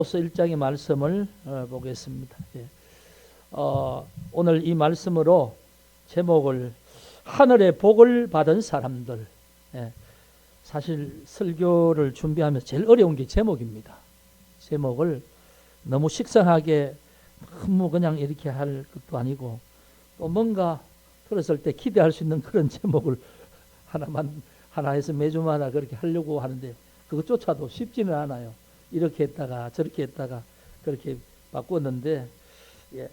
고린도서 1장의 말씀을 보겠습니다. 예. 오늘 이 말씀으로 제목을 하늘의 복을 받은 사람들. 예. 사실 설교를 준비하면서 제일 어려운 게 제목입니다. 제목을 너무 식상하게 너무 그냥 이렇게 할 것도 아니고 또 뭔가 들었을 때 기대할 수 있는 그런 제목을 하나 해서 매주마다 그렇게 하려고 하는데 그것조차도 쉽지는 않아요. 이렇게 했다가 저렇게 했다가 그렇게 바꿨는데, 예.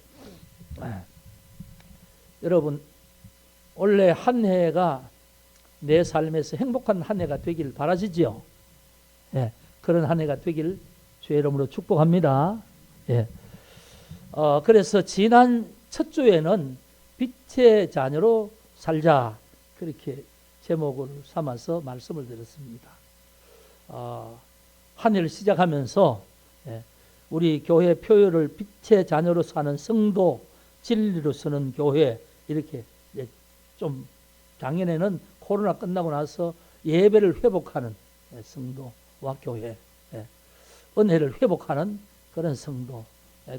여러분, 원래 한 해가 내 삶에서 행복한 한 해가 되길 바라시지요? 예. 그런 한 해가 되길 주의 이름으로 축복합니다. 예. 그래서 지난 첫 주에는 빛의 자녀로 살자, 그렇게 제목을 삼아서 말씀을 드렸습니다. 한 해를 시작하면서 우리 교회 표어를 빛의 자녀로 사는 성도, 진리로 서는 교회, 이렇게 좀 작년에는 코로나 끝나고 나서 예배를 회복하는 성도와 교회, 은혜를 회복하는 그런 성도,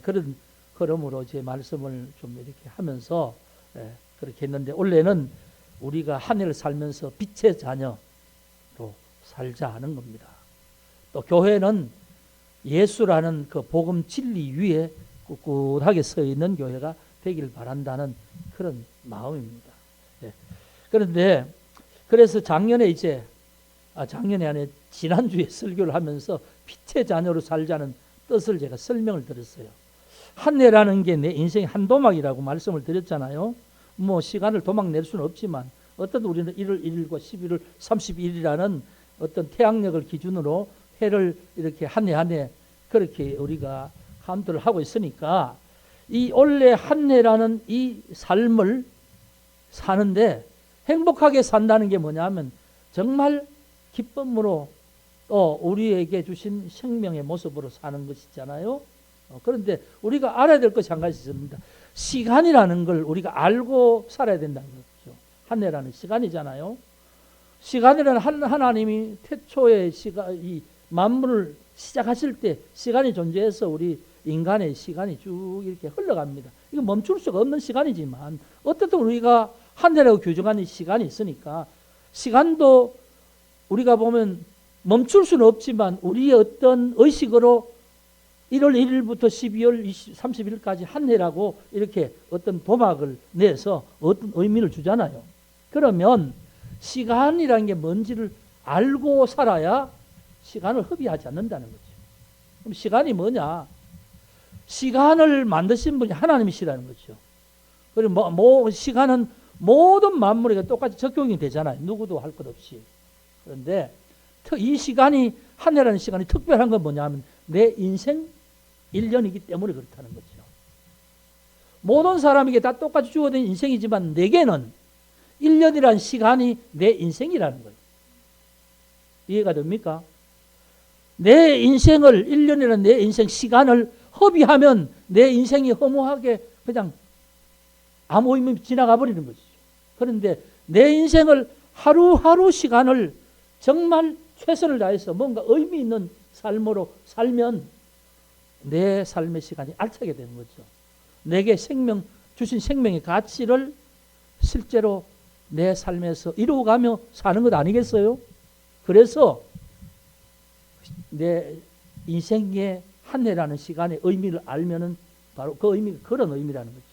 그런 흐름으로 제 말씀을 좀 이렇게 하면서 그렇게 했는데, 원래는 우리가 한 해를 살면서 빛의 자녀로 살자 하는 겁니다. 또 교회는 예수라는 그 복음 진리 위에 꿋꿋하게 서 있는 교회가 되길 바란다는 그런 마음입니다. 그런데 그래서 작년에 아니라 지난주에 설교를 하면서 빛의 자녀로 살자는 뜻을 제가 설명을 드렸어요. 한 해라는 게 내 인생의 한 도막이라고 말씀을 드렸잖아요. 뭐 시간을 도막 낼 수는 없지만 어떤 우리는 1월 1일과 11월 31일이라는 어떤 태양력을 기준으로 해를 이렇게 한 해 그렇게 우리가 카운트를 하고 있으니까 이 원래 한 해라는 이 삶을 사는데 행복하게 산다는 게 뭐냐면 정말 기쁨으로 또 우리에게 주신 생명의 모습으로 사는 것이잖아요. 그런데 우리가 알아야 될 것이 한 가지 있습니다. 시간이라는 걸 우리가 알고 살아야 된다는 거죠. 한 해라는 시간이잖아요. 시간이라는 하나님이 태초에 이 만물을 시작하실 때 시간이 존재해서 우리 인간의 시간이 쭉 이렇게 흘러갑니다. 이거 멈출 수가 없는 시간이지만 어쨌든 우리가 한 해라고 규정하는 시간이 있으니까 시간도 우리가 보면 멈출 수는 없지만 우리의 어떤 의식으로 1월 1일부터 12월 30일까지 한 해라고 이렇게 어떤 도막을 내서 어떤 의미를 주잖아요. 그러면 시간이라는 게 뭔지를 알고 살아야 시간을 허비하지 않는다는 거죠. 그럼 시간이 뭐냐? 시간을 만드신 분이 하나님이시라는 거죠. 그리고 시간은 모든 만물에게 똑같이 적용이 되잖아요. 누구도 할 것 없이. 그런데 이 시간이, 한 해라는 시간이 특별한 건 뭐냐면 내 인생 1년이기 때문에 그렇다는 거죠. 모든 사람에게 다 똑같이 주어진 인생이지만 내게는 1년이라는 시간이 내 인생이라는 거예요. 이해가 됩니까? 내 인생을 1년이라는 내 인생 시간을 허비하면 내 인생이 허무하게 그냥 아무 의미 없이 지나가 버리는 거죠. 그런데 내 인생을 하루하루 시간을 정말 최선을 다해서 뭔가 의미 있는 삶으로 살면 내 삶의 시간이 알차게 되는 거죠. 내게 주신 생명의 가치를 실제로 내 삶에서 이루어가며 사는 것 아니겠어요? 그래서 내 인생의 한 해라는 시간의 의미를 알면은 바로 그 의미가 그런 의미라는 거죠.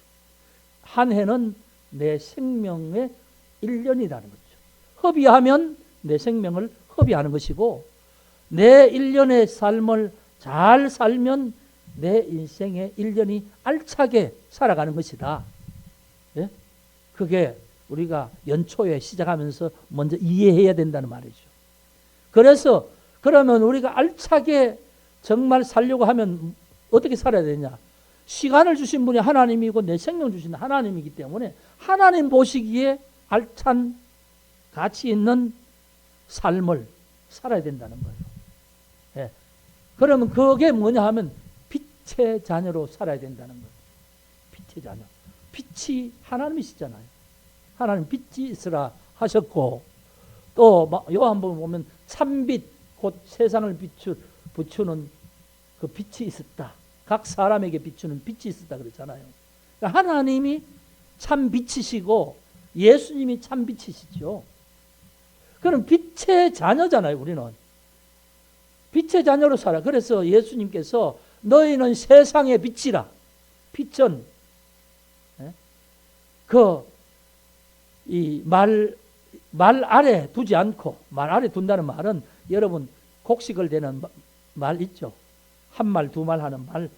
한 해는 내 생명의 1년이라는 거죠. 허비하면 내 생명을 허비하는 것이고 내 1년의 삶을 잘 살면 내 인생의 1년이 알차게 살아가는 것이다. 예? 그게 우리가 연초에 시작하면서 먼저 이해해야 된다는 말이죠. 그래서 그러면 우리가 알차게 정말 살려고 하면 어떻게 살아야 되냐? 시간을 주신 분이 하나님이고 내 생명 주신 하나님이기 때문에 하나님 보시기에 알찬 가치 있는 삶을 살아야 된다는 거예요. 예. 그러면 그게 뭐냐 하면 빛의 자녀로 살아야 된다는 거예요. 빛의 자녀. 빛이 하나님이시잖아요. 하나님 빛이 있으라 하셨고 또 요한복음 보면 참빛 곧 세상을 비추는 그 빛이 있었다. 각 사람에게 비추는 빛이 있었다 그러잖아요. 그러니까 하나님이 참 빛이시고 예수님이 참 빛이시죠. 그럼 빛의 자녀잖아요. 우리는 빛의 자녀로 살아. 그래서 예수님께서 너희는 세상의 빛이라. 빛은 이 말 아래 두지 않고, 말 아래 둔다는 말은 여러분 곡식을 대는 말 있죠. 한 말, 두 말 하는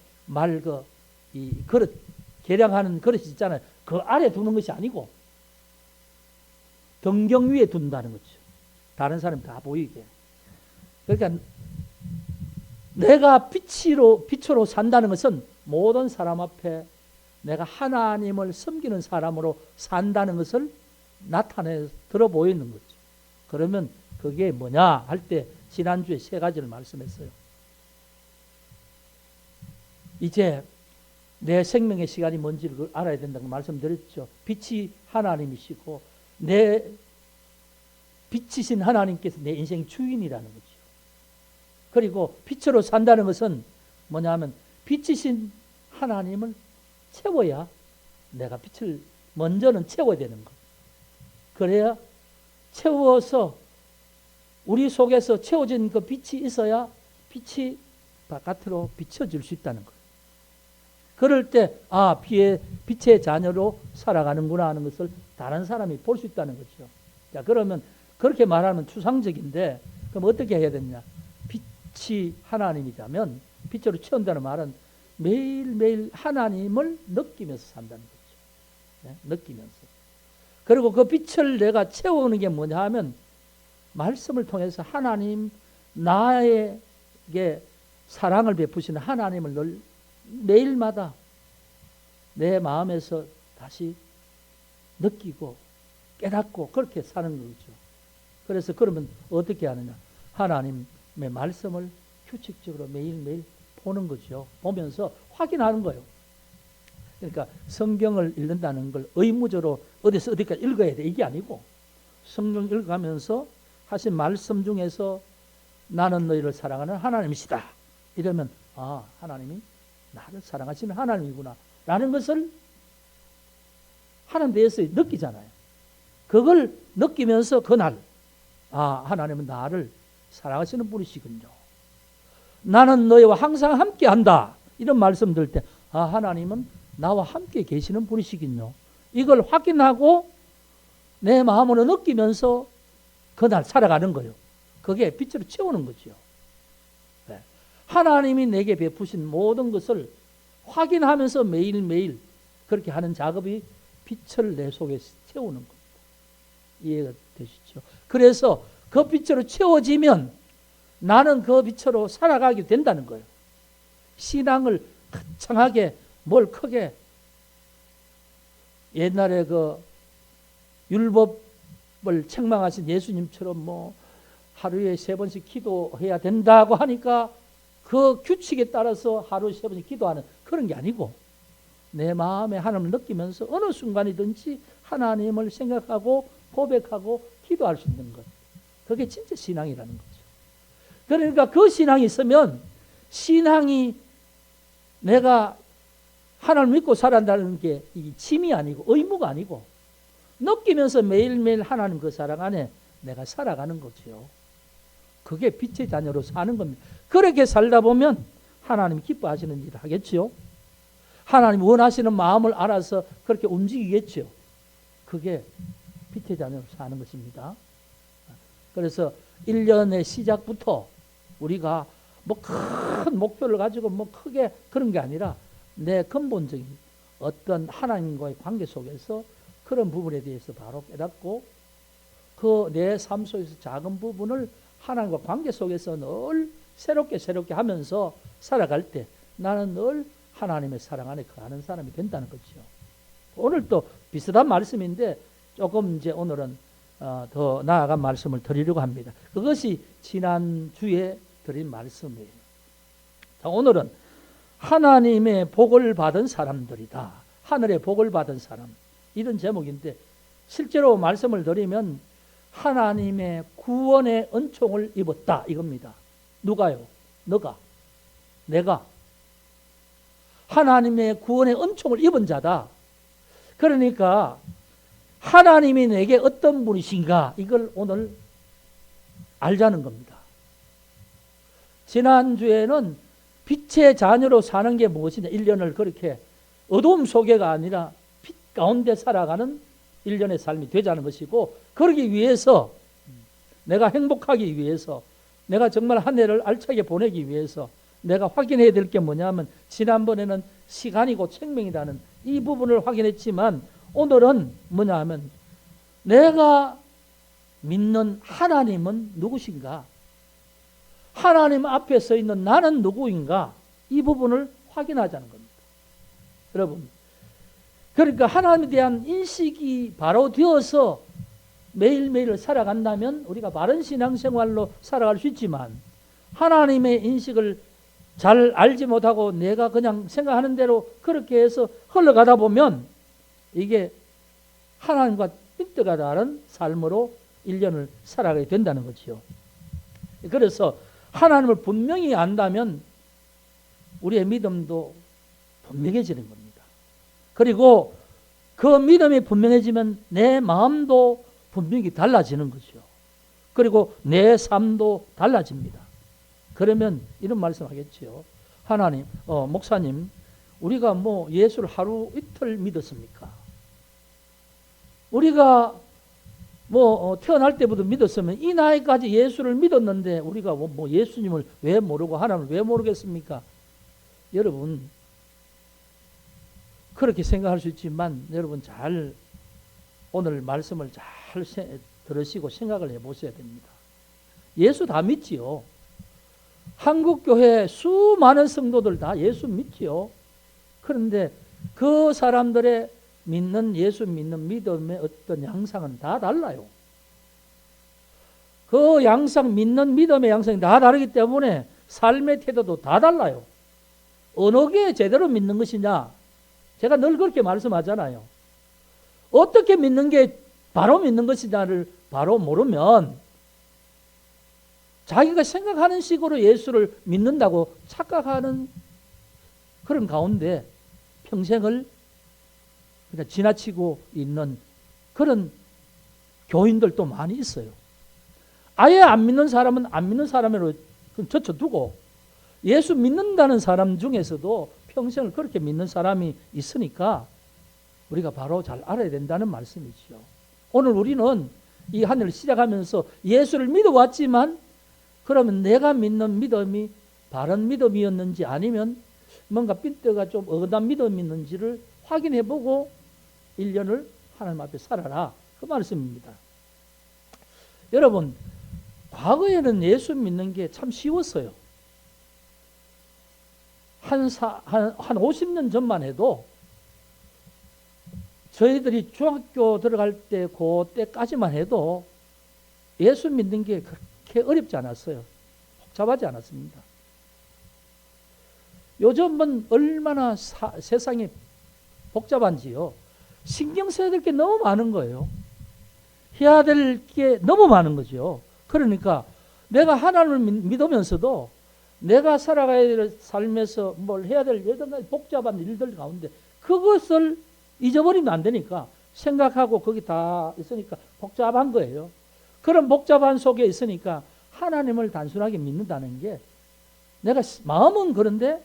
이 그릇 계량하는 그릇이 있잖아요. 그 아래 두는 것이 아니고 등경 위에 둔다는 거죠. 다른 사람 다 보이게. 그러니까 내가 빛으로 산다는 것은 모든 사람 앞에 내가 하나님을 섬기는 사람으로 산다는 것을 나타내 들어 보이는 거죠. 그러면 그게 뭐냐 할 때 지난주에 세 가지를 말씀했어요. 이제 내 생명의 시간이 뭔지를 알아야 된다고 말씀드렸죠. 빛이 하나님이시고 내 빛이신 하나님께서 내 인생 주인이라는 거죠. 그리고 빛으로 산다는 것은 뭐냐 하면 빛이신 하나님을 채워야 내가 빛을 먼저는 채워야 되는 것. 그래야 채워서 우리 속에서 채워진 그 빛이 있어야 빛이 바깥으로 비춰질 수 있다는 거예요. 그럴 때 빛의 자녀로 살아가는구나 하는 것을 다른 사람이 볼 수 있다는 거죠. 자, 그러면 그렇게 말하면 추상적인데 그럼 어떻게 해야 되냐? 빛이 하나님이자면 빛으로 채운다는 말은 매일매일 하나님을 느끼면서 산다는 거죠. 네? 느끼면서. 그리고 그 빛을 내가 채우는 게 뭐냐 하면 말씀을 통해서 하나님 나에게 사랑을 베푸시는 하나님을 늘 매일마다 내 마음에서 다시 느끼고 깨닫고 그렇게 사는 거죠. 그래서 그러면 어떻게 하느냐? 하나님의 말씀을 규칙적으로 매일매일 보는 거죠. 보면서 확인하는 거예요. 그러니까 성경을 읽는다는 걸 의무적으로 어디서 어디까지 읽어야 돼 이게 아니고 성경 읽어가면서 하신 말씀 중에서 나는 너희를 사랑하는 하나님이시다. 이러면 하나님이 나를 사랑하시는 하나님이구나 라는 것을 하나님 대해서 느끼잖아요. 그걸 느끼면서 그날 하나님은 나를 사랑하시는 분이시군요. 나는 너희와 항상 함께한다. 이런 말씀 들을 때 하나님은 나와 함께 계시는 분이시군요. 이걸 확인하고 내 마음으로 느끼면서 그날 살아가는 거예요. 그게 빛으로 채우는 거죠. 네. 하나님이 내게 베푸신 모든 것을 확인하면서 매일매일 그렇게 하는 작업이 빛을 내 속에 채우는 겁니다. 이해가 되시죠? 그래서 그 빛으로 채워지면 나는 그 빛으로 살아가게 된다는 거예요. 신앙을 거창하게 뭘 크게 옛날에 그 율법을 책망하신 예수님처럼 하루에 3번씩 기도해야 된다고 하니까 그 규칙에 따라서 하루에 3번씩 기도하는 그런 게 아니고 내 마음에 하나님을 느끼면서 어느 순간이든지 하나님을 생각하고 고백하고 기도할 수 있는 것. 그게 진짜 신앙이라는 거죠. 그러니까 그 신앙이 있으면 신앙이 내가 하나님을 믿고 살아간다는 게 이게 짐이 아니고 의무가 아니고 느끼면서 매일매일 하나님 그 사랑 안에 내가 살아가는 거죠. 그게 빛의 자녀로 사는 겁니다. 그렇게 살다 보면 하나님이 기뻐하시는 일을 하겠죠. 하나님 원하시는 마음을 알아서 그렇게 움직이겠죠. 그게 빛의 자녀로 사는 것입니다. 그래서 1년의 시작부터 우리가 큰 목표를 가지고 크게 그런 게 아니라 내 근본적인 어떤 하나님과의 관계 속에서 그런 부분에 대해서 바로 깨닫고 그 내 삶 속에서 작은 부분을 하나님과 관계 속에서 늘 새롭게 하면서 살아갈 때 나는 늘 하나님의 사랑 안에 거하는 사람이 된다는 거죠. 오늘 또 비슷한 말씀인데 조금 이제 오늘은 더 나아간 말씀을 드리려고 합니다. 그것이 지난주에 드린 말씀이에요. 자, 오늘은 하나님의 복을 받은 사람들이다. 하늘의 복을 받은 사람. 이런 제목인데 실제로 말씀을 드리면 하나님의 구원의 은총을 입었다 이겁니다. 누가요? 너가 내가 하나님의 구원의 은총을 입은 자다. 그러니까 하나님이 내게 어떤 분이신가 이걸 오늘 알자는 겁니다. 지난주에는 빛의 자녀로 사는 게 무엇이냐, 1년을 그렇게 어두움 속에가 아니라 빛 가운데 살아가는 1년의 삶이 되자는 것이고, 그러기 위해서, 내가 행복하기 위해서, 내가 정말 한 해를 알차게 보내기 위해서 내가 확인해야 될 게 뭐냐면, 지난번에는 시간이고 생명이라는 이 부분을 확인했지만, 오늘은 뭐냐 하면 내가 믿는 하나님은 누구신가, 하나님 앞에 서 있는 나는 누구인가, 이 부분을 확인하자는 겁니다. 여러분, 그러니까 하나님에 대한 인식이 바로 되어서 매일매일 살아간다면 우리가 바른 신앙생활로 살아갈 수 있지만, 하나님의 인식을 잘 알지 못하고 내가 그냥 생각하는 대로 그렇게 해서 흘러가다 보면 이게 하나님과 삐뚤어가 다른 삶으로 1년을 살아가게 된다는 거죠. 그래서 하나님을 분명히 안다면 우리의 믿음도 분명해지는 겁니다. 그리고 그 믿음이 분명해지면 내 마음도 분명히 달라지는 거죠. 그리고 내 삶도 달라집니다. 그러면 이런 말씀 하겠죠. 하나님, 목사님, 우리가 뭐 예수를 하루 이틀 믿었습니까? 우리가 태어날 때부터 믿었으면 이 나이까지 예수를 믿었는데 우리가 뭐 예수님을 왜 모르고 하나님을 왜 모르겠습니까? 여러분, 그렇게 생각할 수 있지만 여러분 잘 오늘 말씀을 잘 들으시고 생각을 해보셔야 됩니다. 예수 다 믿지요. 한국교회 수많은 성도들 다 예수 믿지요. 그런데 그 사람들의 예수 믿는 믿음의 어떤 양상은 다 달라요. 그 양상, 믿는 믿음의 양상이 다 다르기 때문에 삶의 태도도 다 달라요. 어느 게 제대로 믿는 것이냐? 제가 늘 그렇게 말씀하잖아요. 어떻게 믿는 게 바로 믿는 것이냐를 바로 모르면 자기가 생각하는 식으로 예수를 믿는다고 착각하는 그런 가운데 평생을 그러니까 지나치고 있는 그런 교인들도 많이 있어요. 아예 안 믿는 사람은 안 믿는 사람으로 젖혀두고 예수 믿는다는 사람 중에서도 평생을 그렇게 믿는 사람이 있으니까 우리가 바로 잘 알아야 된다는 말씀이죠. 오늘 우리는 이 한 해를 시작하면서 예수를 믿어왔지만 그러면 내가 믿는 믿음이 바른 믿음이었는지 아니면 뭔가 삔대가 좀 어긋난 믿음이었는지를 확인해보고 1년을 하나님 앞에 살아라, 그 말씀입니다. 여러분, 과거에는 예수 믿는 게 참 쉬웠어요. 한 50년 전만 해도 저희들이 중학교 들어갈 때 그때까지만 해도 예수 믿는 게 그렇게 어렵지 않았어요. 복잡하지 않았습니다. 요즘은 얼마나 세상이 복잡한지요. 신경 써야 될 게 너무 많은 거예요. 해야 될 게 너무 많은 거죠. 그러니까 내가 하나님을 믿으면서도 내가 살아가야 될 삶에서 뭘 해야 될 여러 가지 복잡한 일들 가운데 그것을 잊어버리면 안 되니까 생각하고 거기 다 있으니까 복잡한 거예요. 그런 복잡한 속에 있으니까 하나님을 단순하게 믿는다는 게 내가 마음은 그런데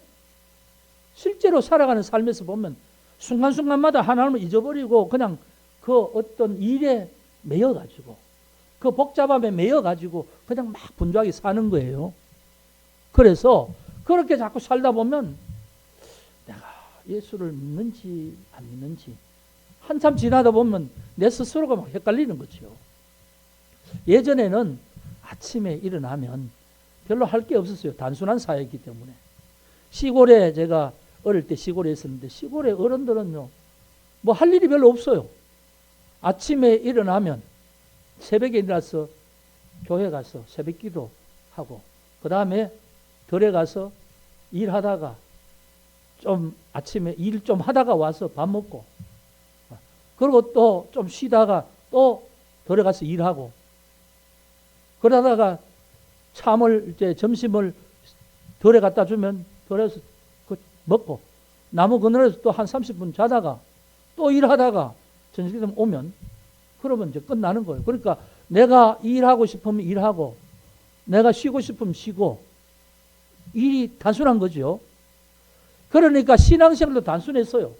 실제로 살아가는 삶에서 보면 순간순간마다 하나님을 잊어버리고 그냥 그 어떤 일에 매여가지고 그 복잡함에 매여가지고 그냥 막 분주하게 사는 거예요. 그래서 그렇게 자꾸 살다 보면 내가 예수를 믿는지 안 믿는지 한참 지나다 보면 내 스스로가 막 헷갈리는 거죠. 예전에는 아침에 일어나면 별로 할 게 없었어요. 단순한 사회이기 때문에. 시골에 제가 어릴 때 시골에 있었는데 시골의 어른들은요 뭐 할 일이 별로 없어요. 아침에 일어나면 새벽에 일어나서 교회 가서 새벽 기도하고 그 다음에 들에 가서 일하다가 좀 아침에 일 좀 하다가 와서 밥 먹고 그리고 또 좀 쉬다가 또 들어가서 일하고 그러다가 점심을 덜에 갖다 주면 들어서 그 먹고 나무 그늘에서 또 한 30분 자다가 또 일하다가 저녁 되면 오면 그러면 이제 끝나는 거예요. 그러니까 내가 일하고 싶으면 일하고 내가 쉬고 싶으면 쉬고 일이 단순한 거죠. 그러니까 신앙생활도 단순했어요.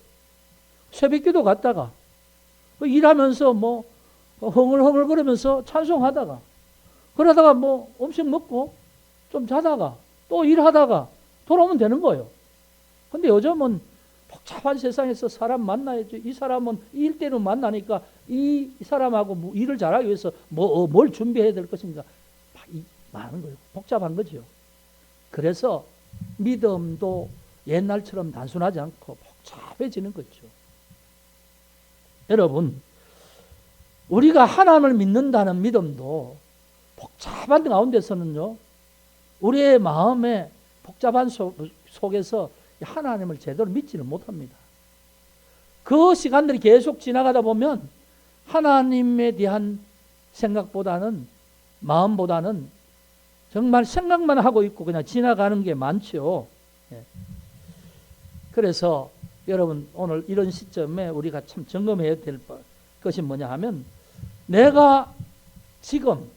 새벽기도 갔다가 일하면서 뭐 흥얼흥얼 거리면서 찬송하다가 그러다가 뭐 음식 먹고 좀 자다가 또 일하다가 돌아오면 되는 거예요. 근데 요즘은 복잡한 세상에서 사람 만나야지. 이 사람은 일 때는 만나니까 이 사람하고 뭐 일을 잘하기 위해서 뭘 준비해야 될 것인가 많은 거예요. 복잡한 거죠. 그래서 믿음도 옛날처럼 단순하지 않고 복잡해지는 거죠. 여러분, 우리가 하나님을 믿는다는 믿음도 복잡한 가운데서는요, 우리의 마음의 복잡한 속에서 하나님을 제대로 믿지는 못합니다. 그 시간들이 계속 지나가다 보면 하나님에 대한 생각보다는, 마음보다는 정말 생각만 하고 있고 그냥 지나가는 게 많죠. 그래서 여러분, 오늘 이런 시점에 우리가 참 점검해야 될 것이 뭐냐 하면, 내가 지금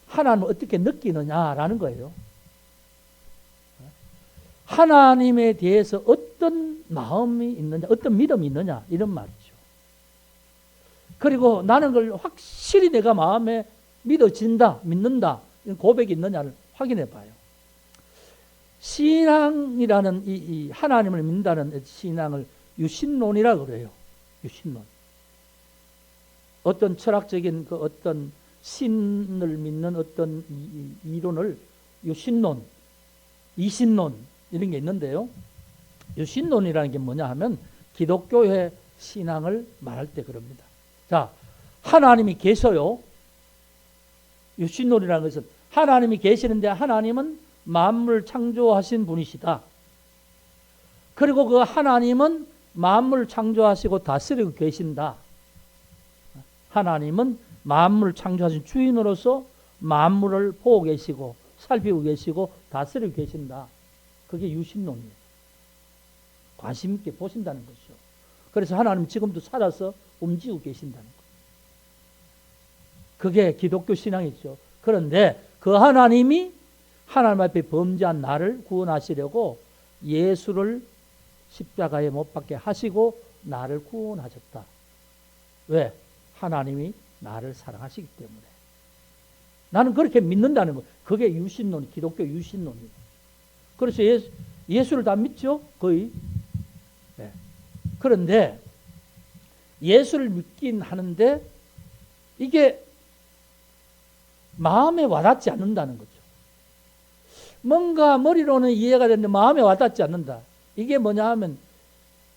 하나님을 어떻게 느끼느냐라는 거예요. 하나님에 대해서 어떤 마음이 있느냐, 어떤 믿음이 있느냐, 이런 말이죠. 그리고 나는 그걸 확실히 내가 마음에 믿어진다, 믿는다, 이런 고백이 있느냐를 확인해 봐요. 신앙이라는 이 하나님을 믿는다는 신앙을 유신론이라고 그래요. 유신론. 어떤 철학적인 그 어떤 신을 믿는 어떤 이론을 유신론, 이신론 이런 게 있는데요. 유신론이라는 게 뭐냐 하면 기독교의 신앙을 말할 때 그럽니다. 자, 하나님이 계셔요. 유신론이라는 것은 하나님이 계시는데 하나님은 만물 창조하신 분이시다. 그리고 그 하나님은 만물 창조하시고 다스리고 계신다. 하나님은 만물 창조하신 주인으로서 만물을 보고 계시고 살피고 계시고 다스리고 계신다. 그게 유신론이에요. 관심 있게 보신다는 것이죠. 그래서 하나님 지금도 살아서 움직이고 계신다는 거예요. 그게 기독교 신앙이죠. 그런데 그 하나님이 하나님 앞에 범죄한 나를 구원하시려고 예수를 십자가에 못 박게 하시고 나를 구원하셨다. 왜? 하나님이 나를 사랑하시기 때문에. 나는 그렇게 믿는다는 거예요. 그게 유신론, 기독교 유신론이에요. 그래서 예수를 다 믿죠? 거의. 네. 그런데 예수를 믿긴 하는데 이게 마음에 와닿지 않는다는 거죠. 뭔가 머리로는 이해가 되는데 마음에 와닿지 않는다. 이게 뭐냐 하면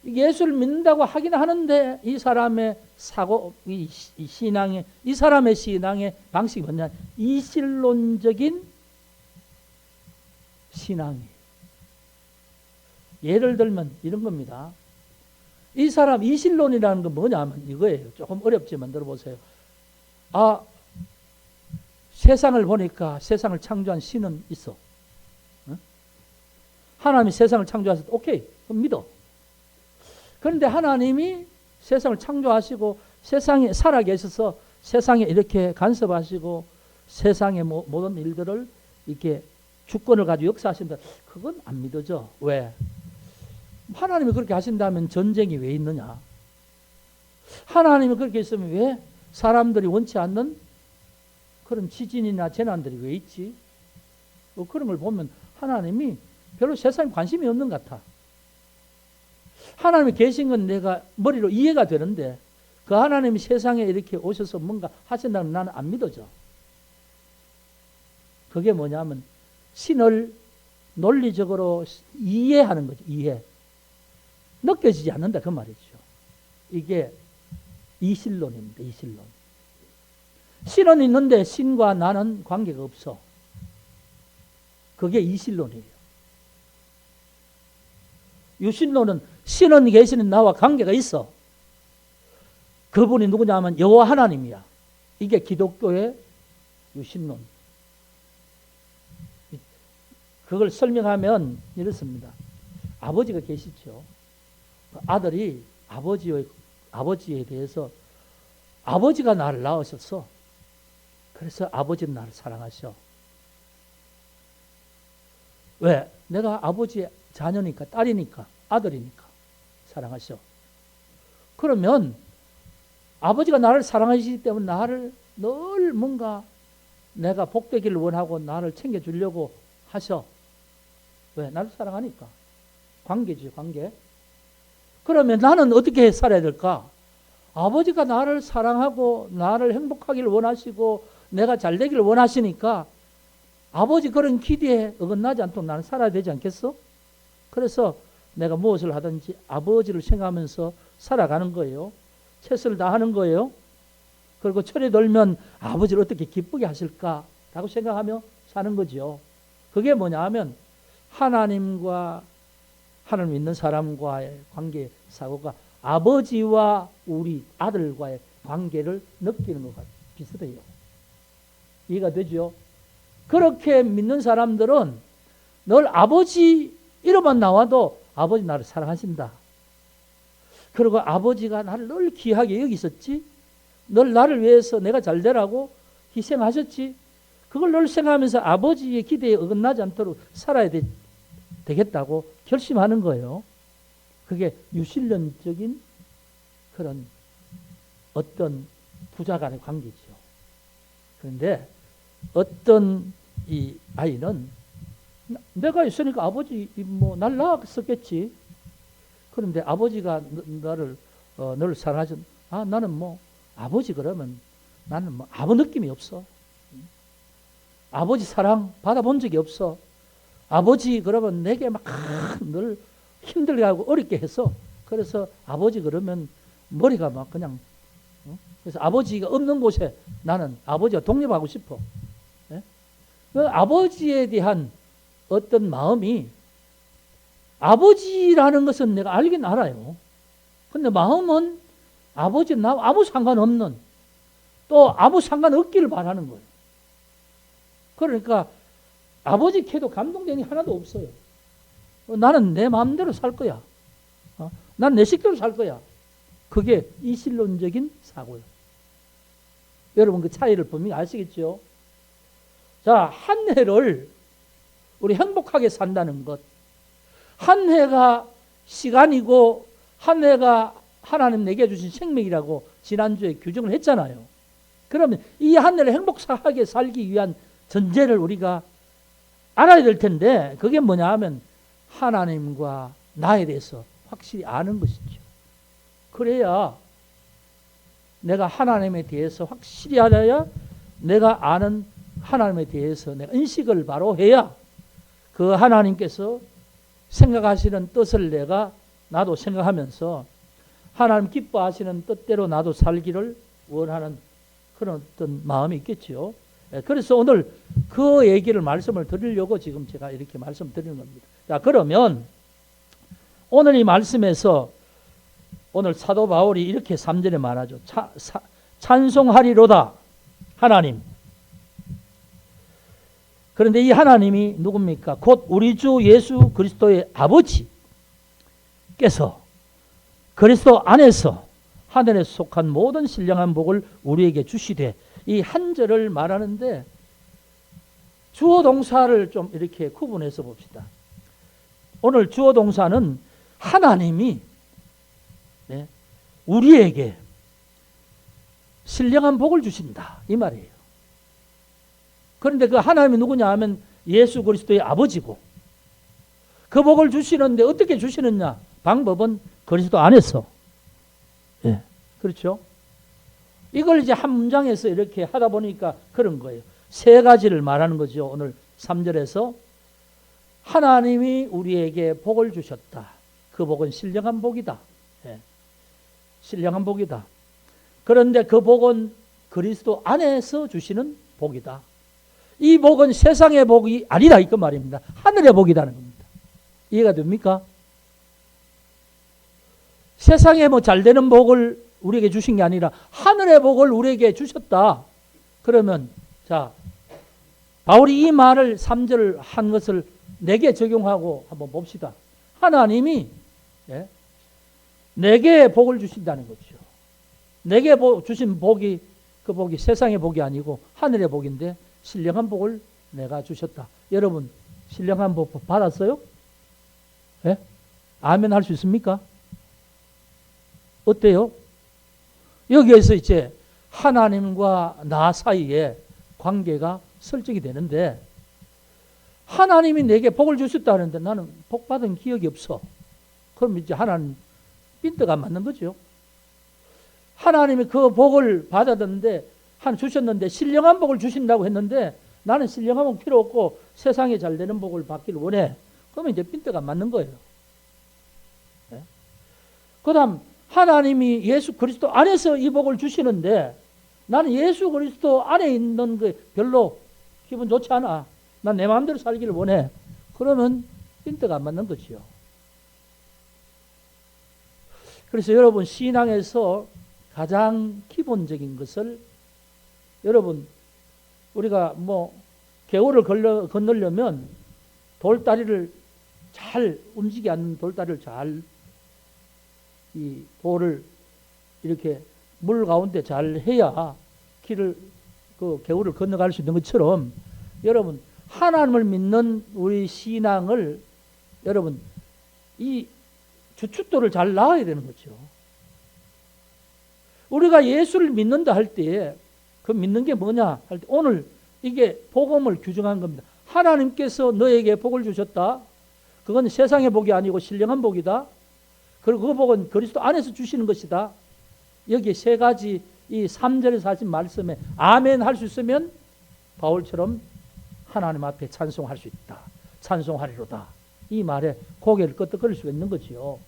예수를 믿는다고 하긴 하는데 이 사람의 사고, 이 신앙의, 이 사람의 신앙의 방식이 뭐냐? 이신론적인 신앙이에요. 예를 들면 이런 겁니다. 이 사람 이신론이라는 건 뭐냐 하면 이거예요. 조금 어렵지만 들어보세요. 아, 세상을 보니까 세상을 창조한 신은 있어. 응? 하나님이 세상을 창조하셔서 오케이, 그럼 믿어. 그런데 하나님이 세상을 창조하시고 세상에 살아계셔서 세상에 이렇게 간섭하시고 세상의 모든 일들을 이렇게 주권을 가지고 역사하신다. 그건 안 믿어져. 왜? 하나님이 그렇게 하신다면 전쟁이 왜 있느냐? 하나님이 그렇게 있으면 왜 사람들이 원치 않는 그런 지진이나 재난들이 왜 있지? 그런 걸 보면 하나님이 별로 세상에 관심이 없는 것 같아. 하나님이 계신 건 내가 머리로 이해가 되는데 그 하나님이 세상에 이렇게 오셔서 뭔가 하신다면 나는 안 믿어져. 그게 뭐냐면 신을 논리적으로 이해하는 거죠. 이해. 느껴지지 않는다 그 말이죠. 이게 이신론입니다. 이신론. 신은 있는데 신과 나는 관계가 없어. 그게 이신론이에요. 유신론은 신은 계시는 나와 관계가 있어. 그분이 누구냐면 여호와 하나님이야. 이게 기독교의 유신론. 그걸 설명하면 이렇습니다. 아버지가 계시죠. 아들이 아버지에 대해서 아버지가 나를 낳으셨어. 그래서 아버지는 나를 사랑하셔. 왜? 내가 아버지의 자녀니까, 딸이니까, 아들이니까 사랑하셔. 그러면 아버지가 나를 사랑하시기 때문에 나를 늘 뭔가 내가 복되기를 원하고 나를 챙겨주려고 하셔. 왜? 나를 사랑하니까. 관계지, 관계. 그러면 나는 어떻게 살아야 될까? 아버지가 나를 사랑하고 나를 행복하기를 원하시고 내가 잘 되기를 원하시니까 아버지 그런 기대에 어긋나지 않도록 나는 살아야 되지 않겠어? 그래서 내가 무엇을 하든지 아버지를 생각하면서 살아가는 거예요. 최선을 다하는 거예요. 그리고 철이 들면 아버지를 어떻게 기쁘게 하실까라고 생각하며 사는 거죠. 그게 뭐냐 하면 하나님과 하나님 믿는 사람과의 관계 사고가 아버지와 우리 아들과의 관계를 느끼는 것과 비슷해요. 이해가 되죠? 그렇게 믿는 사람들은 늘 아버지 이름만 나와도 아버지 나를 사랑하신다. 그리고 아버지가 나를 늘 귀하게 여기셨지. 늘 나를 위해서 내가 잘 되라고 희생하셨지. 그걸 늘 생각하면서 아버지의 기대에 어긋나지 않도록 살아야 되겠다고 결심하는 거예요. 그게 유실론적인 그런 어떤 부자 간의 관계죠. 그런데 어떤 이 아이는 내가 있으니까 아버지 날 낳았었겠지. 그런데 아버지가 너를 사랑하신 나는 아버지 그러면 나는 아무 느낌이 없어. 아버지 사랑 받아본 적이 없어. 아버지 그러면 내게 막 늘 힘들게 하고 어렵게 해서 그래서 아버지 그러면 머리가 막 그냥 그래서 아버지가 없는 곳에 나는 아버지가 독립하고 싶어. 예? 그 아버지에 대한 어떤 마음이 아버지라는 것은 내가 알긴 알아요. 근데 마음은 아버지 나와 아무 상관없는 또 아무 상관없기를 바라는 거예요. 그러니까 아버지 캐도 감동되는 게 하나도 없어요. 나는 내 마음대로 살 거야. 난 내 식대로 살 거야. 그게 이실론적인 사고예요. 여러분 그 차이를 분명히 아시겠죠? 자, 한 해를 우리 행복하게 산다는 것. 한 해가 시간이고 한 해가 하나님 내게 주신 생명이라고 지난주에 규정을 했잖아요. 그러면 이 한 해를 행복하게 살기 위한 전제를 우리가 알아야 될 텐데 그게 뭐냐 하면 하나님과 나에 대해서 확실히 아는 것이죠. 그래야 내가 하나님에 대해서 확실히 알아야 내가 아는 하나님에 대해서 내가 인식을 바로 해야 그 하나님께서 생각하시는 뜻을 나도 생각하면서 하나님 기뻐하시는 뜻대로 나도 살기를 원하는 그런 어떤 마음이 있겠죠. 그래서 오늘 그 얘기를 말씀을 드리려고 지금 제가 이렇게 말씀드리는 겁니다. 자, 그러면 오늘 이 말씀에서 오늘 사도 바울이 이렇게 3절에 말하죠. 찬송하리로다 하나님. 그런데 이 하나님이 누굽니까? 곧 우리 주 예수 그리스도의 아버지께서 그리스도 안에서 하늘에 속한 모든 신령한 복을 우리에게 주시되 이 한 절을 말하는데 주어 동사를 좀 이렇게 구분해서 봅시다. 오늘 주어 동사는 하나님이 우리에게 신령한 복을 주신다 이 말이에요. 그런데 그 하나님이 누구냐 하면 예수 그리스도의 아버지고 그 복을 주시는데 어떻게 주시느냐? 방법은 그리스도 안에서. 그렇죠? 이걸 이제 한 문장에서 이렇게 하다 보니까 그런 거예요. 세 가지를 말하는 거죠. 오늘 3절에서 하나님이 우리에게 복을 주셨다. 그 복은 신령한 복이다. 신령한 복이다. 그런데 그 복은 그리스도 안에서 주시는 복이다. 이 복은 세상의 복이 아니다 이그 말입니다. 하늘의 복이라는 겁니다. 이해가 됩니까? 세상에 잘 되는 복을 우리에게 주신 게 아니라 하늘의 복을 우리에게 주셨다. 그러면 자 바울이 이 말을 3절 한 것을 내게 적용하고 한번 봅시다. 하나님이 내게 복을 주신다는 거죠. 내게 주신 복이 그 복이 세상의 복이 아니고 하늘의 복인데 신령한 복을 내가 주셨다. 여러분 신령한 복 받았어요? 예? 아멘 할 수 있습니까? 어때요? 여기에서 이제 하나님과 나 사이에 관계가 설정이 되는데 하나님이 내게 복을 주셨다는데 나는 복 받은 기억이 없어. 그럼 이제 하나님 핀트가 안 맞는 거죠. 하나님이 그 복을 받았는데 주셨는데 신령한 복을 주신다고 했는데 나는 신령한 복 필요 없고 세상에 잘 되는 복을 받기를 원해. 그러면 이제 핀트가 안 맞는 거예요. 네? 그 다음 하나님이 예수 그리스도 안에서 이 복을 주시는데 나는 예수 그리스도 안에 있는 게 별로 기분 좋지 않아. 난 내 마음대로 살기를 원해. 그러면 핀트가 안 맞는 거지요. 그래서 여러분 신앙에서 가장 기본적인 것을 여러분 우리가 뭐 개울을 건너려면 돌다리를 잘 움직이지 않는 돌다리를 잘 이 돌을 이렇게 물 가운데 잘 해야 길을 그 개울을 건너갈 수 있는 것처럼 여러분 하나님을 믿는 우리 신앙을 여러분 이 주춧돌을 잘 낳아야 되는 거죠. 우리가 예수를 믿는다 할 때 그 믿는 게 뭐냐 할 때 오늘 이게 복음을 규정한 겁니다. 하나님께서 너에게 복을 주셨다. 그건 세상의 복이 아니고 신령한 복이다. 그리고 그 복은 그리스도 안에서 주시는 것이다. 여기 세 가지 이 3절에서 하신 말씀에 아멘 할 수 있으면 바울처럼 하나님 앞에 찬송할 수 있다. 찬송하리로다. 이 말에 고개를 끄덕거릴 수 있는 거지요.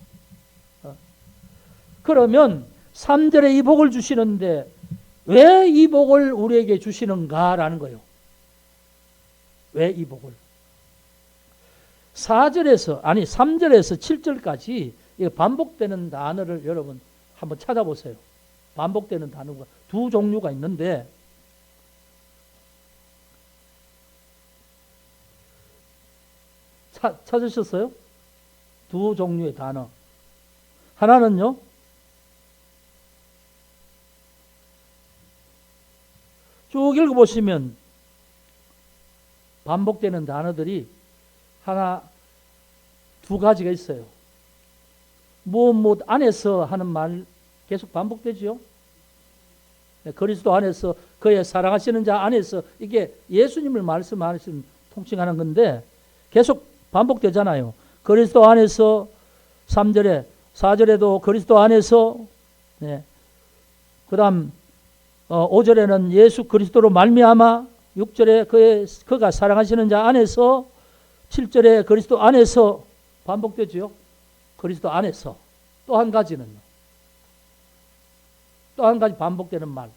그러면 3절에 이 복을 주시는데 왜 이 복을 우리에게 주시는가라는 거예요. 왜 이 복을? 3절에서 7절까지 반복되는 단어를 여러분 한번 찾아보세요. 반복되는 단어가 두 종류가 있는데 찾으셨어요? 두 종류의 단어. 하나는요. 쭉 읽어보시면 반복되는 단어들이 두 가지가 있어요. 무엇 안에서 하는 말 계속 반복되지요. 그리스도 안에서 그의 사랑하시는 자 안에서 이게 예수님을 말씀하시는 통칭하는 건데 계속 반복되잖아요. 그리스도 안에서 3절에 4절에도 그리스도 안에서 그 다음 5절에는 예수 그리스도로 말미암아 6절에 그가 사랑하시는 자 안에서 7절에 그리스도 안에서 반복되죠. 그리스도 안에서 또 한 가지는 또 한 가지 반복되는 말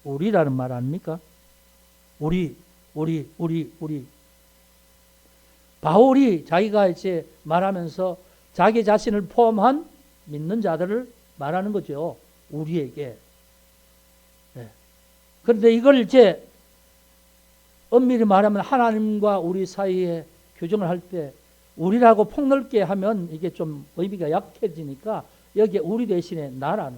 우리라는 말 아닙니까? 우리 바울이 자기가 이제 말하면서 자기 자신을 포함한 믿는 자들을 말하는 거죠. 우리에게. 그런데 이걸 이제 엄밀히 말하면 하나님과 우리 사이에 교정을 할 때 우리라고 폭넓게 하면 이게 좀 의미가 약해지니까 여기에 우리 대신에 나라는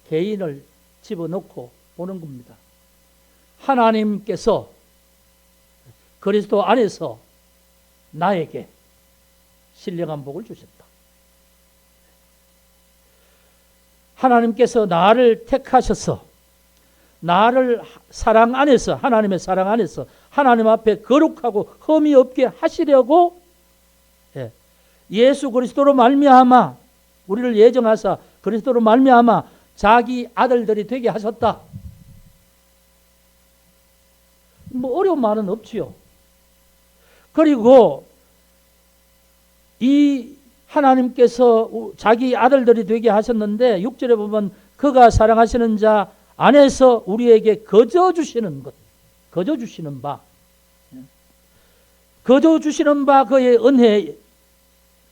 개인을 집어넣고 보는 겁니다. 하나님께서 그리스도 안에서 나에게 신령한 복을 주셨다. 하나님께서 나를 택하셔서 나를 사랑 안에서 하나님의 사랑 안에서 하나님 앞에 거룩하고 흠이 없게 하시려고 예수 그리스도로 말미암아 우리를 예정하사 그리스도로 말미암아 자기 아들들이 되게 하셨다. 뭐 어려운 말은 없지요. 그리고 이 하나님께서 자기 아들들이 되게 하셨는데 6절에 보면 그가 사랑하시는 자 안에서 우리에게 거저 주시는 것, 거저 주시는 바, 거저 주시는 바 그의 은혜,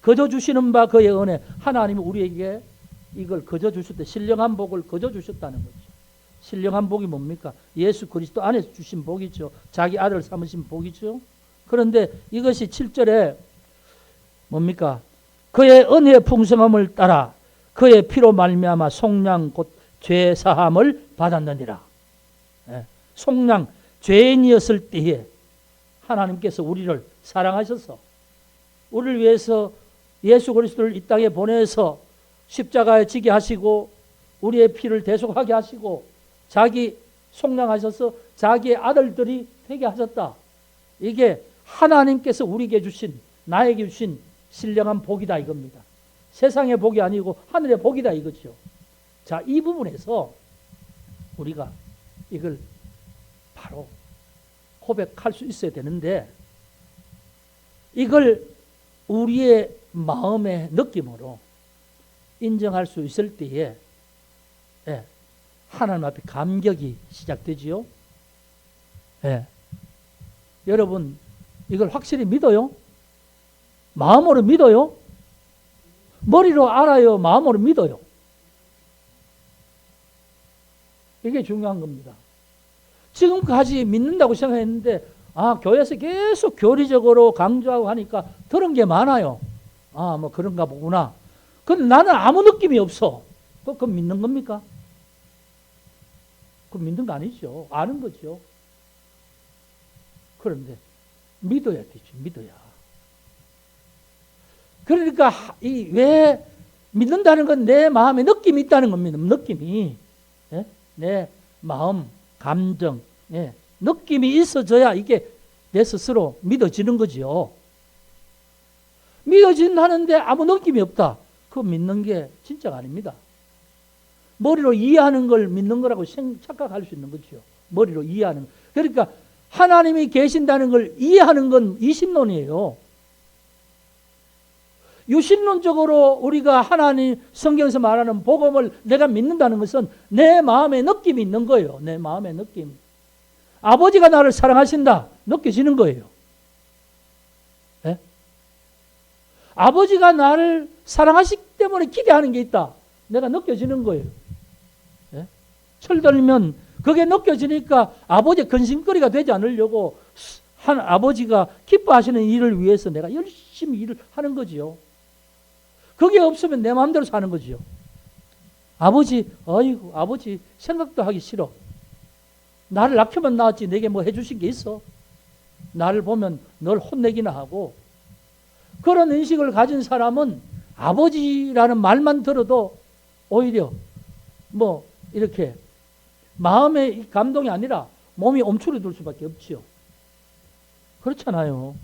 거저 주시는 바 그의 은혜. 하나님이 우리에게 이걸 거저 주셨다. 신령한 복을 거저 주셨다는 거죠. 신령한 복이 뭡니까? 예수 그리스도 안에서 주신 복이죠. 자기 아들 삼으신 복이죠. 그런데 이것이 7절에 뭡니까? 그의 은혜의 풍성함을 따라 그의 피로 말미암아 속량 곧 죄 사함을 받았느니라. 속량, 죄인이었을 때에 하나님께서 우리를 사랑하셔서 우리를 위해서 예수 그리스도를 이 땅에 보내서 십자가에 지게 하시고 우리의 피를 대속하게 하시고 자기 속량하셔서 자기의 아들들이 되게 하셨다. 이게 하나님께서 우리에게 주신, 나에게 주신 신령한 복이다 이겁니다. 세상의 복이 아니고 하늘의 복이다 이거죠. 자, 이 부분에서 우리가 이걸 바로 고백할 수 있어야 되는데 이걸 우리의 마음의 느낌으로 인정할 수 있을 때에 하나님 앞에 감격이 시작되지요. 여러분 이걸 확실히 믿어요? 마음으로 믿어요? 머리로 알아요? 마음으로 믿어요? 이게 중요한 겁니다. 지금까지 믿는다고 생각했는데 교회에서 계속 교리적으로 강조하고 하니까 들은 게 많아요. 뭐 그런가 보구나. 근데 나는 아무 느낌이 없어. 그럼 믿는 겁니까? 그럼 믿는 거 아니죠. 아는 거죠. 그런데 믿어야 되죠. 믿어야. 그러니까 왜 믿는다는 건 내 마음에 느낌이 있다는 겁니다. 느낌이. 내 마음, 감정, 느낌이 있어져야 이게 내 스스로 믿어지는 거죠. 믿어진다는데 아무 느낌이 없다. 그거 믿는 게 진짜가 아닙니다. 머리로 이해하는 걸 믿는 거라고 착각할 수 있는 거죠. 머리로 이해하는. 그러니까 하나님이 계신다는 걸 이해하는 건 이신론이에요. 유신론적으로 우리가 하나님 성경에서 말하는 복음을 내가 믿는다는 것은 내 마음에 느낌이 있는 거예요. 내 마음의 느낌. 아버지가 나를 사랑하신다. 느껴지는 거예요. 아버지가 나를 사랑하시기 때문에 기대하는 게 있다. 내가 느껴지는 거예요. 철들면 그게 느껴지니까 아버지의 근심거리가 되지 않으려고 아버지가 기뻐하시는 일을 위해서 내가 열심히 일을 하는 거지요. 그게 없으면 내 마음대로 사는 거지요. 아버지 생각도 하기 싫어. 나를 낳기만 낳았지 내게 뭐 해주신 게 있어? 나를 보면 널 혼내기나 하고. 그런 인식을 가진 사람은 아버지라는 말만 들어도 오히려 뭐 이렇게 마음의 감동이 아니라 몸이 움츠러들 수밖에 없지요. 그렇잖아요.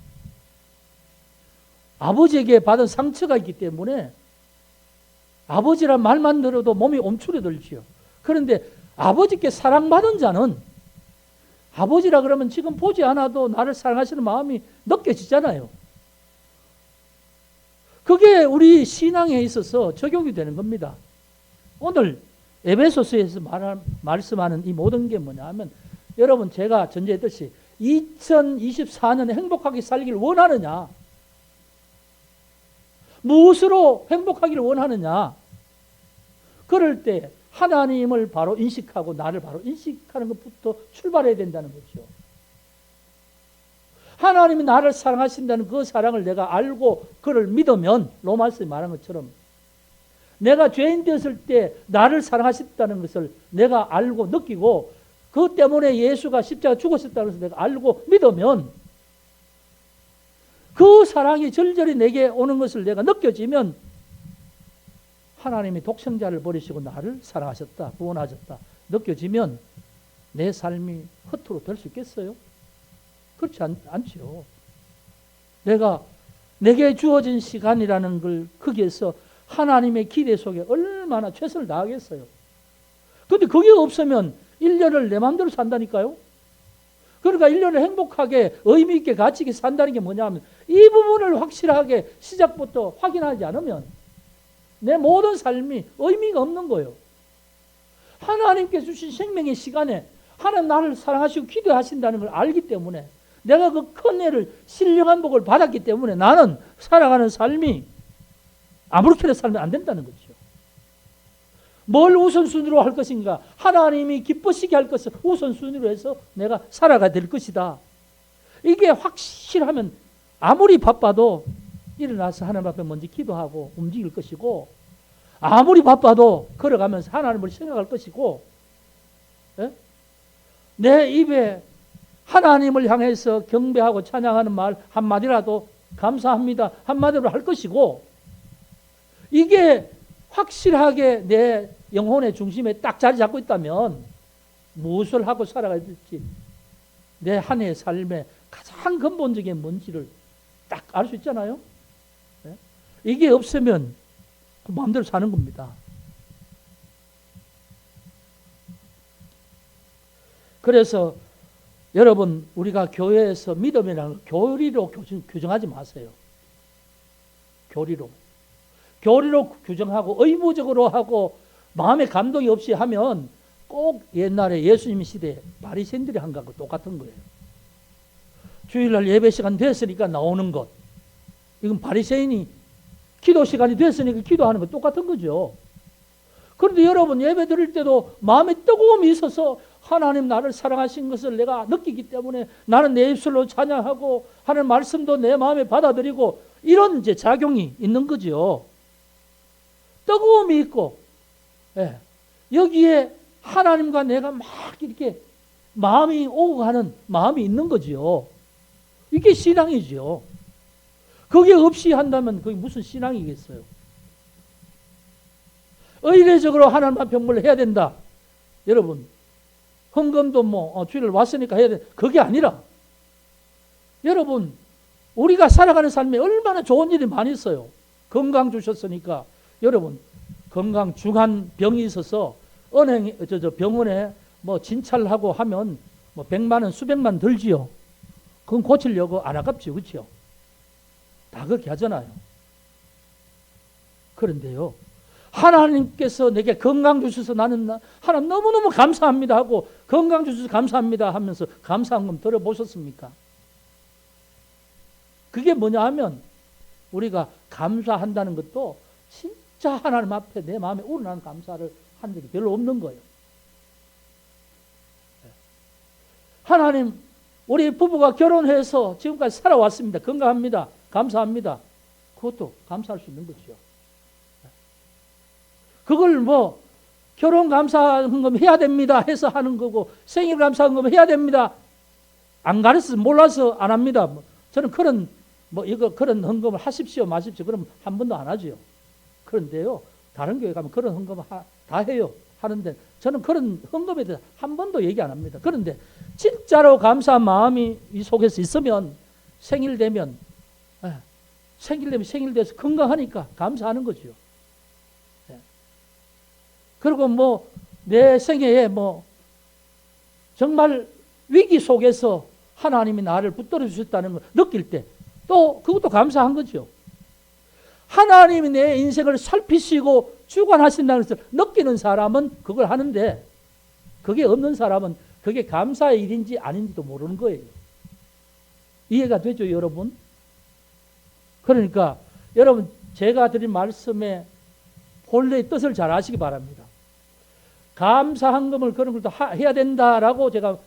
아버지에게 받은 상처가 있기 때문에 아버지란 말만 들어도 몸이 움츠러들지요. 그런데 아버지께 사랑받은 자는 아버지라 그러면 지금 보지 않아도 나를 사랑하시는 마음이 느껴지잖아요. 그게 우리 신앙에 있어서 적용이 되는 겁니다. 오늘 에베소서에서 말씀하는 이 모든 게 뭐냐 하면 여러분 제가 전제했듯이 2024년에 행복하게 살기를 원하느냐? 무엇으로 행복하기를 원하느냐? 그럴 때 하나님을 바로 인식하고 나를 바로 인식하는 것부터 출발해야 된다는 거죠. 하나님이 나를 사랑하신다는 그 사랑을 내가 알고 그를 믿으면 로마서에 말한 것처럼 내가 죄인 되었을 때 나를 사랑하셨다는 것을 내가 알고 느끼고 그 때문에 예수가 십자가 죽으셨다는 것을 내가 알고 믿으면 그 사랑이 절절히 내게 오는 것을 내가 느껴지면 하나님이 독생자를 버리시고 나를 사랑하셨다, 구원하셨다 느껴지면 내 삶이 허투루 될 수 있겠어요? 그렇지 않죠. 내게 주어진 시간이라는 걸 거기에서 하나님의 기대 속에 얼마나 최선을 다하겠어요. 그런데 그게 없으면 1년을 내 마음대로 산다니까요. 그러니까 1년을 행복하게 의미 있게 가치 있게 산다는 게 뭐냐면 이 부분을 확실하게 시작부터 확인하지 않으면 내 모든 삶이 의미가 없는 거예요. 하나님께 주신 생명의 시간에 하나님 나를 사랑하시고 기도하신다는 걸 알기 때문에 내가 그 큰 애를 신령한 복을 받았기 때문에 나는 살아가는 삶이 아무렇게나 살면 안 된다는 거죠. 뭘 우선순위로 할 것인가? 하나님이 기쁘시게 할 것을 우선순위로 해서 내가 살아가야 될 것이다. 이게 확실하면 아무리 바빠도 일어나서 하나님 앞에 먼저 기도하고 움직일 것이고, 아무리 바빠도 걸어가면서 하나님을 생각할 것이고, 예? 내 입에 하나님을 향해서 경배하고 찬양하는 말 한마디라도 감사합니다 한마디로 할 것이고, 이게 확실하게 내 영혼의 중심에 딱 자리 잡고 있다면 무엇을 하고 살아가야 될지, 내 한 해의 삶의 가장 근본적인 뭔지를 딱 알 수 있잖아요. 네? 이게 없으면 그 마음대로 사는 겁니다. 그래서 여러분, 우리가 교회에서 믿음이라는 교리로 규정하지 마세요. 교리로 규정하고 의무적으로 하고 마음의 감동이 없이 하면 꼭 옛날에 예수님 시대에 바리새인들이 한 것과 똑같은 거예요. 주일날 예배 시간 됐으니까 나오는 것, 이건 바리새인이 기도 시간이 됐으니까 기도하는 것 똑같은 거죠. 그런데 여러분, 예배 드릴 때도 마음에 뜨거움이 있어서 하나님 나를 사랑하신 것을 내가 느끼기 때문에 나는 내 입술로 찬양하고 하는 말씀도 내 마음에 받아들이고, 이런 이제 작용이 있는 거죠. 뜨거움이 있고, 예. 여기에 하나님과 내가 막 이렇게 마음이 오고 가는 마음이 있는 거죠. 이게 신앙이죠. 그게 없이 한다면 그게 무슨 신앙이겠어요? 의례적으로 하나님 앞에 뭘 해야 된다. 여러분, 헌금도 주일 왔으니까 해야 돼. 그게 아니라, 여러분, 우리가 살아가는 삶에 얼마나 좋은 일이 많이 있어요. 건강 주셨으니까, 여러분, 건강 중한 병이 있어서 병원에 진찰하고 하면 100만 원, 수백만 들지요. 그건 고치려고 안 아깝지요. 그렇죠? 다 그렇게 하잖아요. 그런데요, 하나님께서 내게 건강 주셔서 나는 하나님 너무너무 감사합니다 하고, 건강 주셔서 감사합니다 하면서 감사한 건 들어보셨습니까? 그게 뭐냐 하면, 우리가 감사한다는 것도 진짜 하나님 앞에 내 마음에 우러나는 감사를 한 적이 별로 없는 거예요. 하나님, 우리 부부가 결혼해서 지금까지 살아왔습니다. 건강합니다. 감사합니다. 그것도 감사할 수 있는 거죠. 그걸 결혼 감사헌금 해야 됩니다 해서 하는 거고, 생일 감사헌금 해야 됩니다. 안 가르쳐서 몰라서 안 합니다. 저는 그런 그런 헌금을 하십시오 마십시오 그러면 한 번도 안 하죠. 그런데요, 다른 교회 가면 그런 헌금 다 해요. 하는데 저는 그런 헌금에 대해서 한 번도 얘기 안 합니다. 그런데 진짜로 감사한 마음이 이 속에서 있으면 생일 되면 생일 돼서 건강하니까 감사하는 거죠. 그리고 내 생애에 정말 위기 속에서 하나님이 나를 붙들어 주셨다는 걸 느낄 때 또 그것도 감사한 거죠. 하나님이 내 인생을 살피시고 주관하신다는 것을 느끼는 사람은 그걸 하는데, 그게 없는 사람은 그게 감사의 일인지 아닌지도 모르는 거예요. 이해가 되죠, 여러분? 그러니까 여러분, 제가 드린 말씀의 본래의 뜻을 잘 아시기 바랍니다. 감사헌금을 그런 것도 해야 된다라고 제가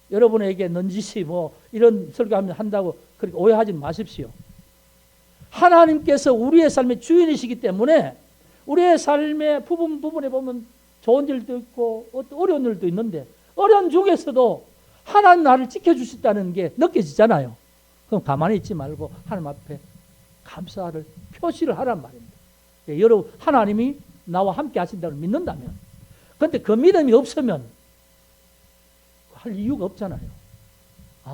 여러분에게 넌지시 이런 설교하면 한다고 그렇게 오해하지 마십시오. 하나님께서 우리의 삶의 주인이시기 때문에 우리의 삶의 부분에 보면 좋은 일도 있고 어려운 일도 있는데, 어려운 중에서도 하나님 나를 지켜주셨다는 게 느껴지잖아요. 그럼 가만히 있지 말고 하나님 앞에 감사를 표시를 하란 말입니다. 여러분, 하나님이 나와 함께 하신다고 믿는다면. 그런데 그 믿음이 없으면 할 이유가 없잖아요.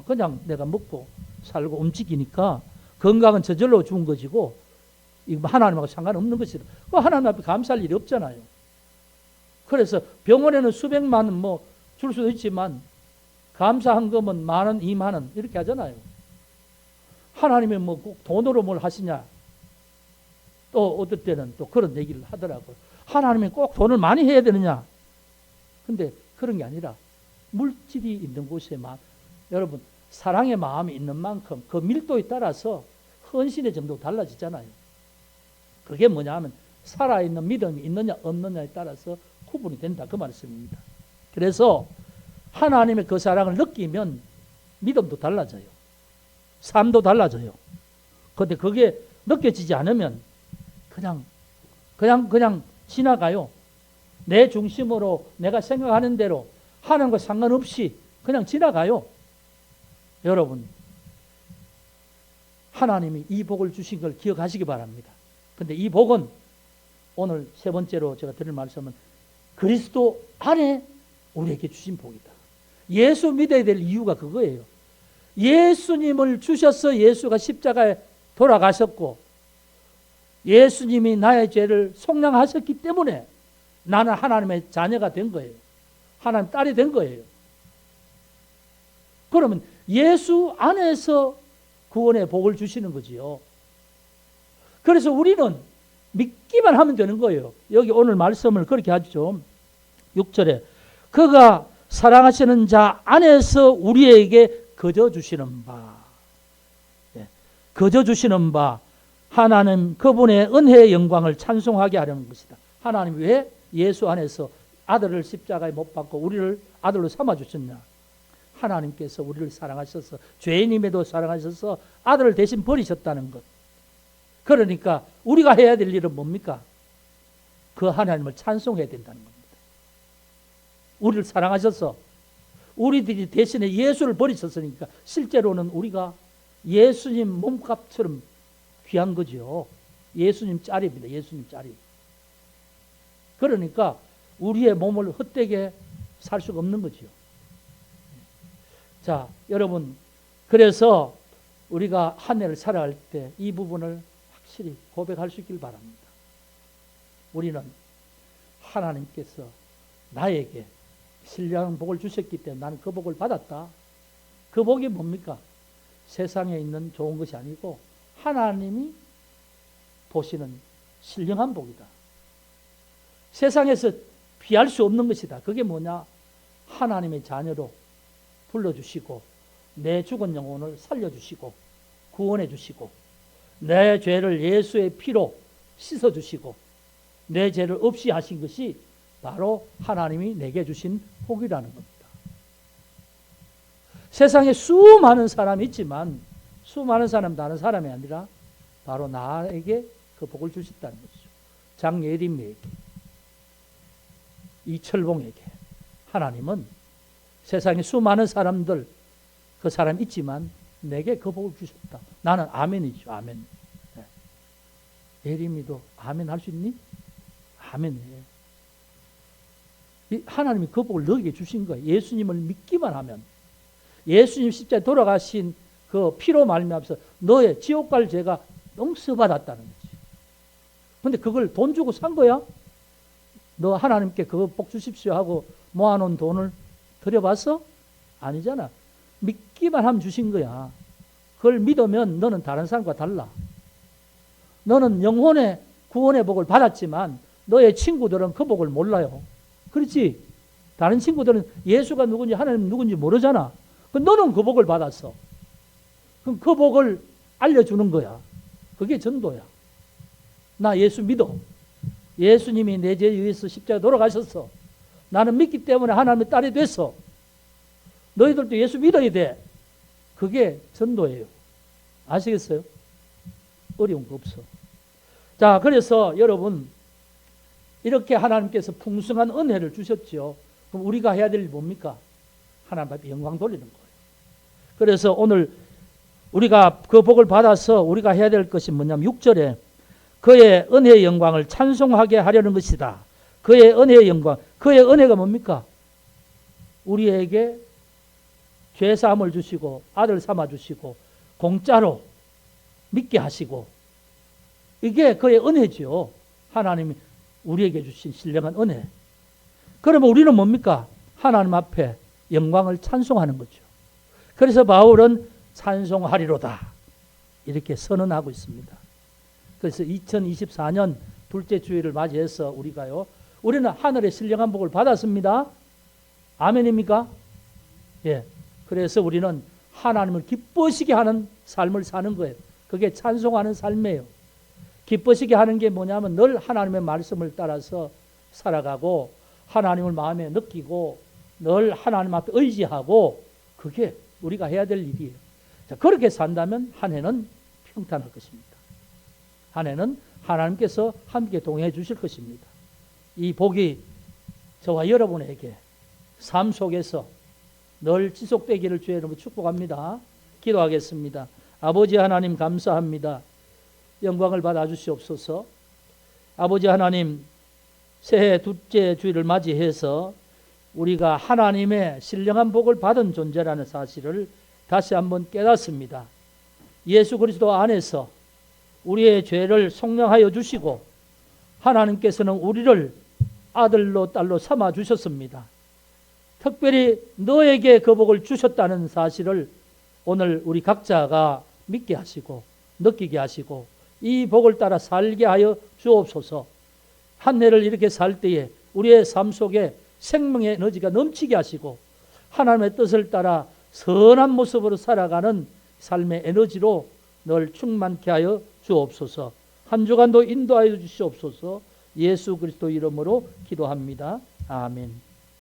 그냥 내가 먹고 살고 움직이니까 건강은 저절로 죽은 것이고 이거 하나님하고 상관없는 것이다. 하나님 앞에 감사할 일이 없잖아요. 그래서 병원에는 수백만 원 줄 수도 있지만 감사헌금은 10,000원, 20,000원 이렇게 하잖아요. 하나님이 꼭 돈으로 뭘 하시냐? 또 어떨 때는 또 그런 얘기를 하더라고요. 하나님이 꼭 돈을 많이 해야 되느냐? 근데 그런 게 아니라 물질이 있는 곳에만, 여러분, 사랑의 마음이 있는 만큼 그 밀도에 따라서 헌신의 정도가 달라지잖아요. 그게 뭐냐 하면 살아있는 믿음이 있느냐 없느냐에 따라서 구분이 된다, 그 말씀입니다. 그래서 하나님의 그 사랑을 느끼면 믿음도 달라져요. 삶도 달라져요. 그런데 그게 느껴지지 않으면 그냥 지나가요. 내 중심으로 내가 생각하는 대로 하나님과 상관없이 그냥 지나가요. 여러분, 하나님이 이 복을 주신 걸 기억하시기 바랍니다. 근데 이 복은 오늘 세 번째로 제가 드릴 말씀은 그리스도 안에 우리에게 주신 복이다. 예수 믿어야 될 이유가 그거예요. 예수님을 주셔서 예수가 십자가에 돌아가셨고 예수님이 나의 죄를 속량하셨기 때문에 나는 하나님의 자녀가 된 거예요. 하나님 딸이 된 거예요. 그러면 예수 안에서 구원의 복을 주시는 거지요. 그래서 우리는 믿기만 하면 되는 거예요. 여기 오늘 말씀을 그렇게 하죠. 6절에 그가 사랑하시는 자 안에서 우리에게 거저 주시는 바, 거저 주시는 바 하나님 그분의 은혜의 영광을 찬송하게 하려는 것이다. 하나님 왜 예수 안에서 아들을 십자가에 못 박고 우리를 아들로 삼아주셨냐? 하나님께서 우리를 사랑하셔서 죄인임에도 사랑하셔서 아들을 대신 버리셨다는 것. 그러니까 우리가 해야 될 일은 뭡니까? 그 하나님을 찬송해야 된다는 겁니다. 우리를 사랑하셔서 우리들이 대신에 예수를 버리셨으니까 실제로는 우리가 예수님 몸값처럼 귀한 거죠. 예수님 짤입니다. 예수님 짤이. 그러니까 우리의 몸을 헛되게 살 수가 없는 거지요. 자, 여러분, 그래서 우리가 한 해를 살아갈 때 이 부분을 확실히 고백할 수 있길 바랍니다. 우리는 하나님께서 나에게 신령한 복을 주셨기 때문에 나는 그 복을 받았다. 그 복이 뭡니까? 세상에 있는 좋은 것이 아니고 하나님이 보시는 신령한 복이다. 세상에서 피할 수 없는 것이다. 그게 뭐냐? 하나님의 자녀로 불러주시고 내 죽은 영혼을 살려주시고 구원해주시고 내 죄를 예수의 피로 씻어주시고 내 죄를 없이 하신 것이 바로 하나님이 내게 주신 복이라는 겁니다. 세상에 수많은 사람이 있지만 수많은 사람 다른 사람이 아니라 바로 나에게 그 복을 주셨다는 것이죠. 장예림에게, 이철봉에게 하나님은 세상에 수많은 사람들 그 사람 있지만 내게 그 복을 주셨다. 나는 아멘이죠. 아멘. 네. 예림이도 아멘 할 수 있니? 아멘이에요. 하나님이 그 복을 너에게 주신 거예요. 예수님을 믿기만 하면 예수님 십자가에 돌아가신 그 피로 말미암아서 너의 지옥 갈 죄가 용서받았다는 거지. 근데 그걸 돈 주고 산 거야? 너 하나님께 그거 복 주십시오 하고 모아놓은 돈을 드려봤어? 아니잖아. 믿기만 하면 주신 거야. 그걸 믿으면 너는 다른 사람과 달라. 너는 영혼의 구원의 복을 받았지만 너의 친구들은 그 복을 몰라요. 그렇지? 다른 친구들은 예수가 누군지 하나님 누군지 모르잖아. 너는 그 복을 받았어. 그럼 그 복을 알려주는 거야. 그게 전도야. 나 예수 믿어. 예수님이 내 죄에 의해서 십자가에 돌아가셨어. 나는 믿기 때문에 하나님의 딸이 됐어. 너희들도 예수 믿어야 돼. 그게 전도예요. 아시겠어요? 어려운 거 없어. 자, 그래서 여러분 이렇게 하나님께서 풍성한 은혜를 주셨죠. 그럼 우리가 해야 될 일이 뭡니까? 하나님 앞에 영광 돌리는 거예요. 그래서 오늘 우리가 그 복을 받아서 우리가 해야 될 것이 뭐냐면 6절에 그의 은혜의 영광을 찬송하게 하려는 것이다. 그의 은혜의 영광. 그의 은혜가 뭡니까? 우리에게 죄사함을 주시고 아들 삼아 주시고 공짜로 믿게 하시고 이게 그의 은혜죠. 하나님이 우리에게 주신 신령한 은혜. 그러면 우리는 뭡니까? 하나님 앞에 영광을 찬송하는 거죠. 그래서 바울은 찬송하리로다 이렇게 선언하고 있습니다. 그래서 2024년 둘째 주일을 맞이해서 우리는 하늘의 신령한 복을 받았습니다. 아멘입니까? 예. 그래서 우리는 하나님을 기뻐시게 하는 삶을 사는 거예요. 그게 찬송하는 삶이에요. 기뻐시게 하는 게 뭐냐면 늘 하나님의 말씀을 따라서 살아가고 하나님을 마음에 느끼고 늘 하나님 앞에 의지하고 그게 우리가 해야 될 일이에요. 자, 그렇게 산다면 한 해는 평탄할 것입니다. 한 해는 하나님께서 함께 동행해 주실 것입니다. 이 복이 저와 여러분에게 삶 속에서 늘 지속되기를 주의 이름으로 축복합니다. 기도하겠습니다. 아버지 하나님 감사합니다. 영광을 받아 주시옵소서. 아버지 하나님, 새해 둘째 주일을 맞이해서 우리가 하나님의 신령한 복을 받은 존재라는 사실을 다시 한번 깨닫습니다. 예수 그리스도 안에서 우리의 죄를 속량하여 주시고 하나님께서는 우리를 아들로 딸로 삼아 주셨습니다. 특별히 너에게 그 복을 주셨다는 사실을 오늘 우리 각자가 믿게 하시고 느끼게 하시고 이 복을 따라 살게 하여 주옵소서. 한 해를 이렇게 살 때에 우리의 삶 속에 생명의 에너지가 넘치게 하시고 하나님의 뜻을 따라 선한 모습으로 살아가는 삶의 에너지로 늘 충만케 하여 주옵소서. 한 주간도 인도하여 주시옵소서. 예수 그리스도 이름으로 기도합니다. 아멘.